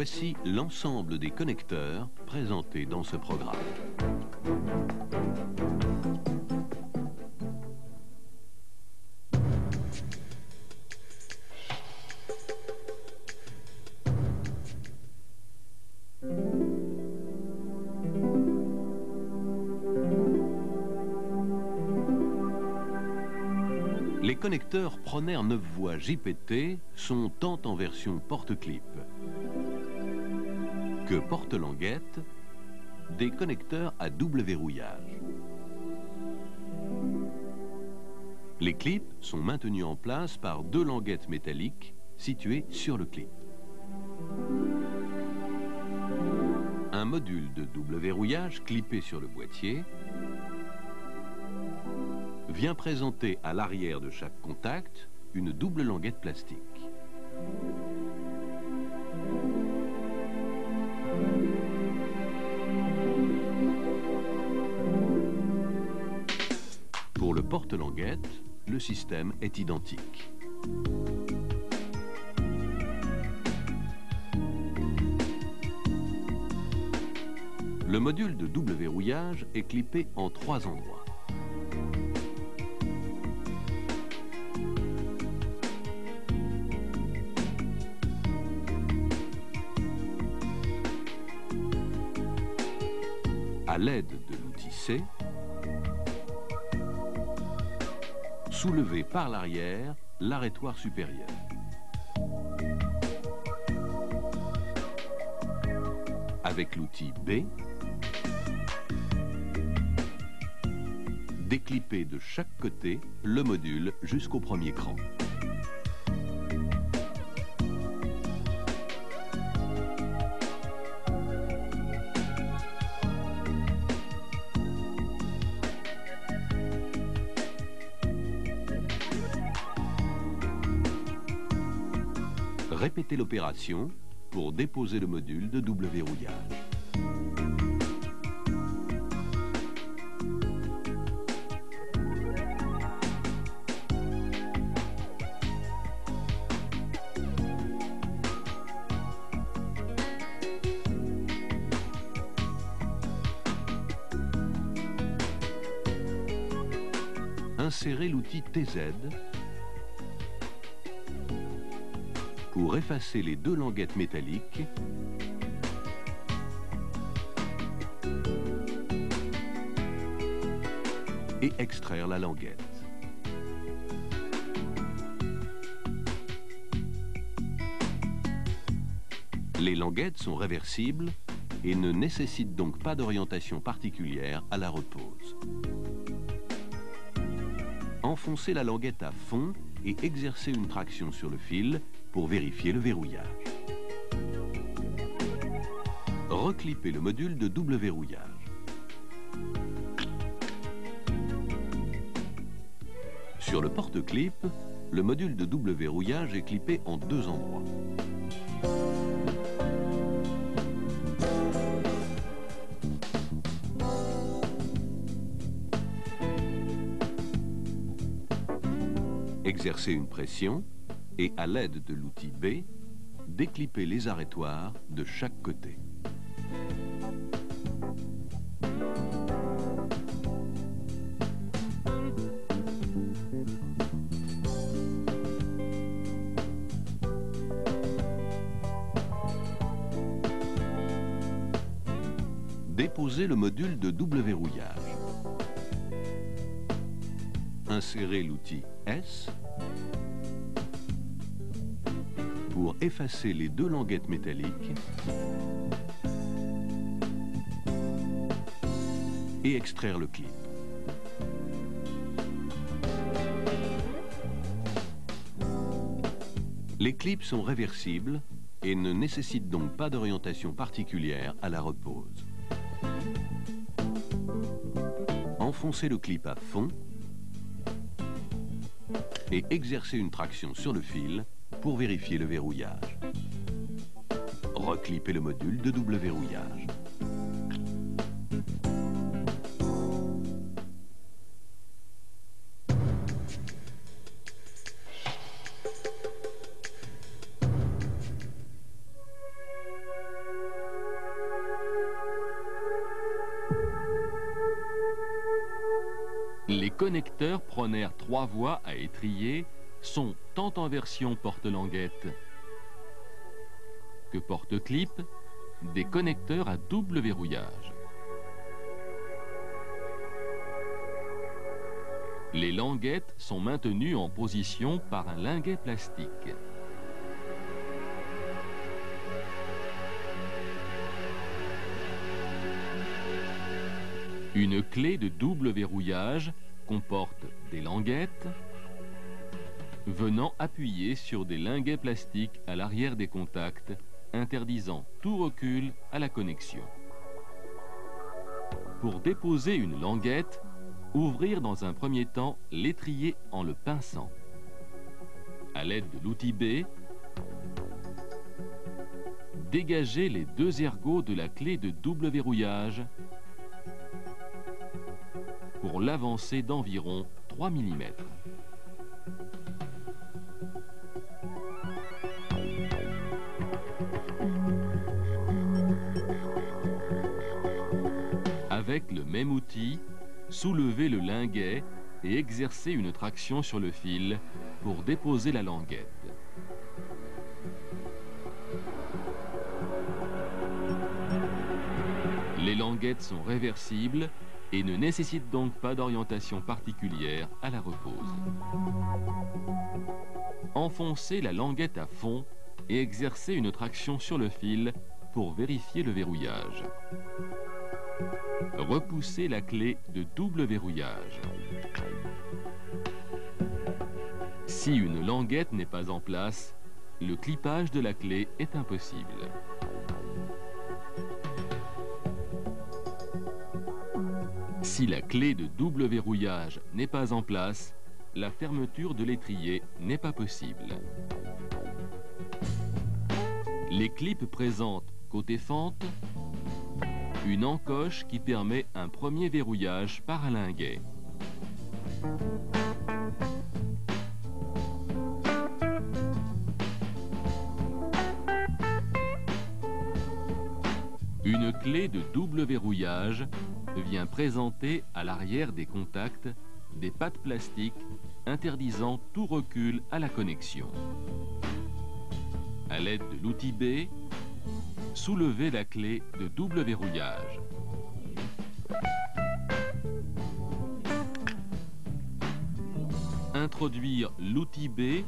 Voici l'ensemble des connecteurs présentés dans ce programme. Les connecteurs Proner 9 voies JPT sont tant en version porte-clip que porte-languette, des connecteurs à double verrouillage. Les clips sont maintenus en place par deux languettes métalliques situées sur le clip. Un module de double verrouillage clippé sur le boîtier vient présenter à l'arrière de chaque contact une double languette plastique. Pour le porte-languette, le système est identique. Le module de double verrouillage est clippé en 3 endroits. À l'aide de l'outil C, soulevez par l'arrière l'arrêtoir supérieur. Avec l'outil B, déclippez de chaque côté le module jusqu'au premier cran. Répétez l'opération pour déposer le module de double verrouillage. Insérez l'outil TZ pour effacer les deux languettes métalliques et extraire la languette. Les languettes sont réversibles et ne nécessitent donc pas d'orientation particulière à la repose. Enfoncez la languette à fond et exercez une traction sur le fil pour vérifier le verrouillage. Reclippez le module de double verrouillage. Sur le porte-clip, le module de double verrouillage est clippé en 2 endroits. Exercez une pression et à l'aide de l'outil B, déclippez les arrêtoirs de chaque côté. Déposez le module de double verrouillage. Insérez l'outil S pour effacer les deux languettes métalliques et extraire le clip. Les clips sont réversibles et ne nécessitent donc pas d'orientation particulière à la repose. Enfoncez le clip à fond et exercez une traction sur le fil pour vérifier le verrouillage. Reclippez le module de double verrouillage. Les connecteurs Proner 3 voies à étrier sont tant en version porte-languette que porte-clip des connecteurs à double verrouillage. Les languettes sont maintenues en position par un linguet plastique. Une clé de double verrouillage comporte des languettes venant appuyer sur des linguets plastiques à l'arrière des contacts, interdisant tout recul à la connexion. Pour déposer une languette, ouvrir dans un premier temps l'étrier en le pinçant. À l'aide de l'outil B, dégager les deux ergots de la clé de double verrouillage pour l'avancer d'environ 3 mm. Avec le même outil, soulevez le linguet et exercez une traction sur le fil pour déposer la languette. Les languettes sont réversibles et ne nécessitent donc pas d'orientation particulière à la repose. Enfoncez la languette à fond et exercez une traction sur le fil pour vérifier le verrouillage. Repoussez la clé de double verrouillage. Si une languette n'est pas en place, le clipage de la clé est impossible. Si la clé de double verrouillage n'est pas en place, la fermeture de l'étrier n'est pas possible. Les clips présentent, côté fente, une encoche qui permet un premier verrouillage par un linguet. Une clé de double verrouillage vient présenter à l'arrière des contacts des pattes plastiques interdisant tout recul à la connexion. À l'aide de l'outil B, soulevez la clé de double verrouillage. Introduire l'outil B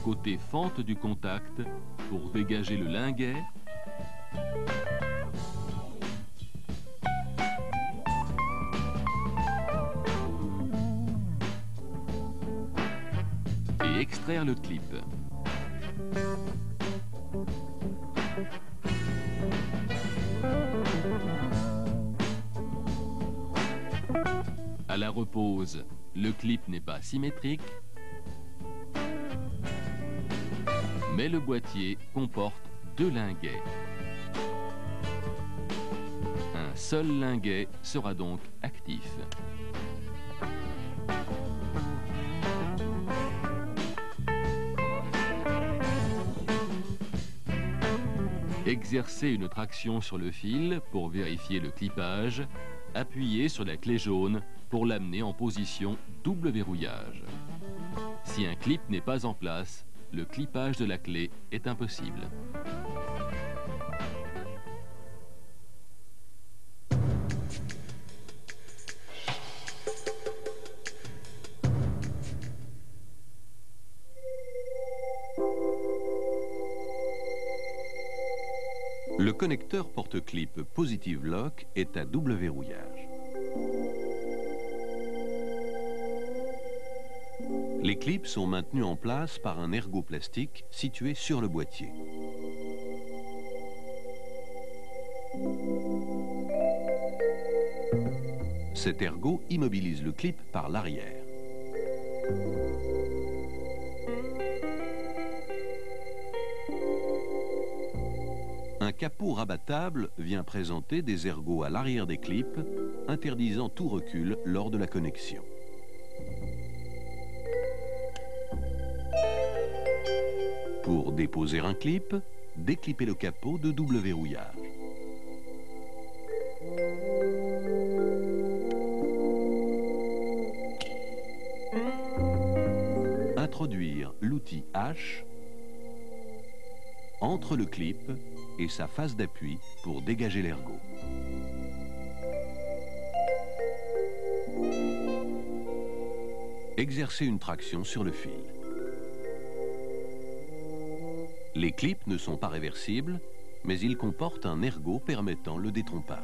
côté fente du contact pour dégager le linguet. Et extraire le clip. À la repose, le clip n'est pas symétrique, mais le boîtier comporte deux linguets. Un seul linguet sera donc actif. Exercez une traction sur le fil pour vérifier le clipage. Appuyez sur la clé jaune pour l'amener en position double verrouillage. Si un clip n'est pas en place, le clipage de la clé est impossible. Le connecteur porte-clip Positive Lock est à double verrouillage. Les clips sont maintenus en place par un ergot plastique situé sur le boîtier. Cet ergot immobilise le clip par l'arrière. Un capot rabattable vient présenter des ergots à l'arrière des clips, interdisant tout recul lors de la connexion. Pour déposer un clip, déclipez le capot de double verrouillage. introduire l'outil H entre le clip et sa face d'appui pour dégager l'ergot. Exercer une traction sur le fil. Les clips ne sont pas réversibles, mais ils comportent un ergot permettant le détrompage.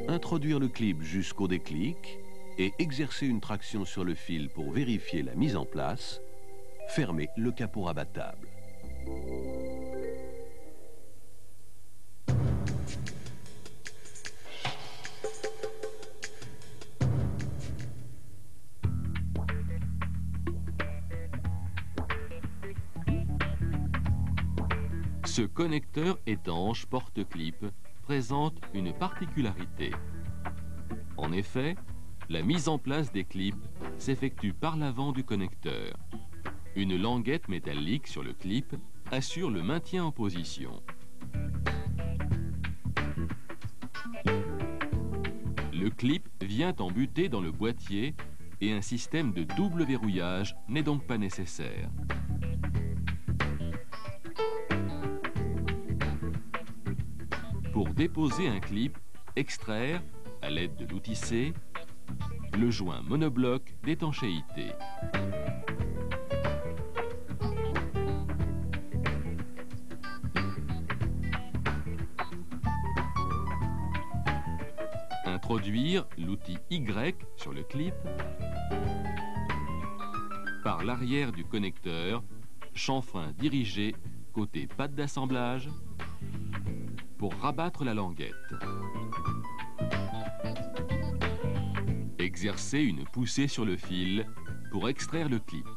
Introduire le clip jusqu'au déclic et exercer une traction sur le fil pour vérifier la mise en place. Fermer le capot rabattable. Ce connecteur étanche porte-clip présente une particularité. En effet, la mise en place des clips s'effectue par l'avant du connecteur. Une languette métallique sur le clip assure le maintien en position. Le clip vient embuté dans le boîtier et un système de double verrouillage n'est donc pas nécessaire. Pour déposer un clip, extraire, à l'aide de l'outil C, le joint monobloc d'étanchéité. Introduire l'outil Y sur le clip. Par l'arrière du connecteur, chanfrein dirigé côté patte d'assemblage pour rabattre la languette. Exercer une poussée sur le fil pour extraire le clip.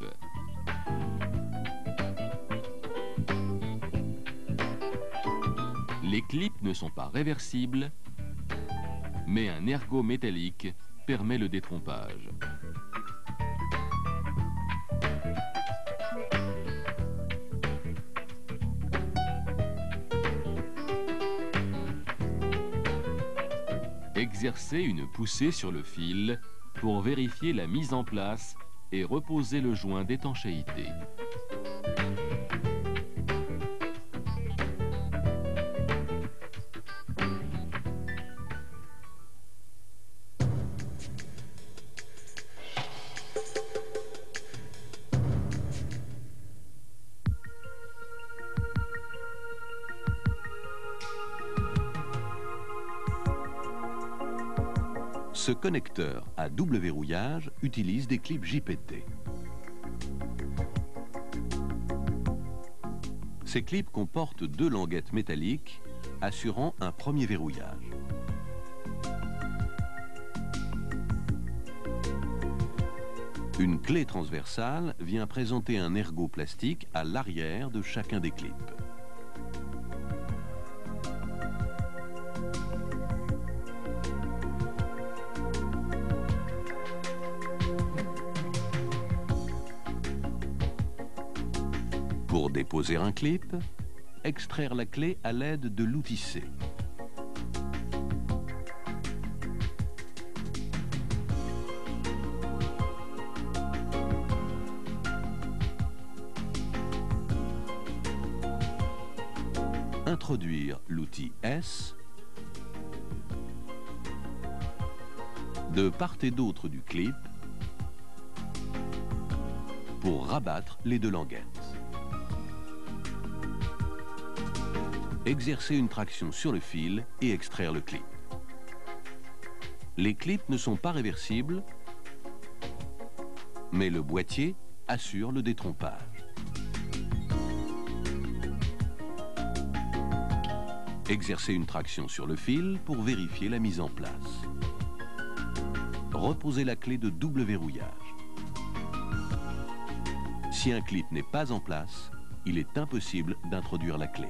Les clips ne sont pas réversibles, mais un ergot métallique permet le détrompage. Exercer une poussée sur le fil pour vérifier la mise en place et reposer le joint d'étanchéité. Ce connecteur à double verrouillage utilise des clips JPT. Ces clips comportent deux languettes métalliques assurant un premier verrouillage. Une clé transversale vient présenter un ergot plastique à l'arrière de chacun des clips. Pour déposer un clip, extraire la clé à l'aide de l'outil C. Introduire l'outil S de part et d'autre du clip pour rabattre les deux languettes. Exercer une traction sur le fil et extraire le clip. Les clips ne sont pas réversibles, mais le boîtier assure le détrompage. Exercer une traction sur le fil pour vérifier la mise en place. Reposer la clé de double verrouillage. Si un clip n'est pas en place, il est impossible d'introduire la clé.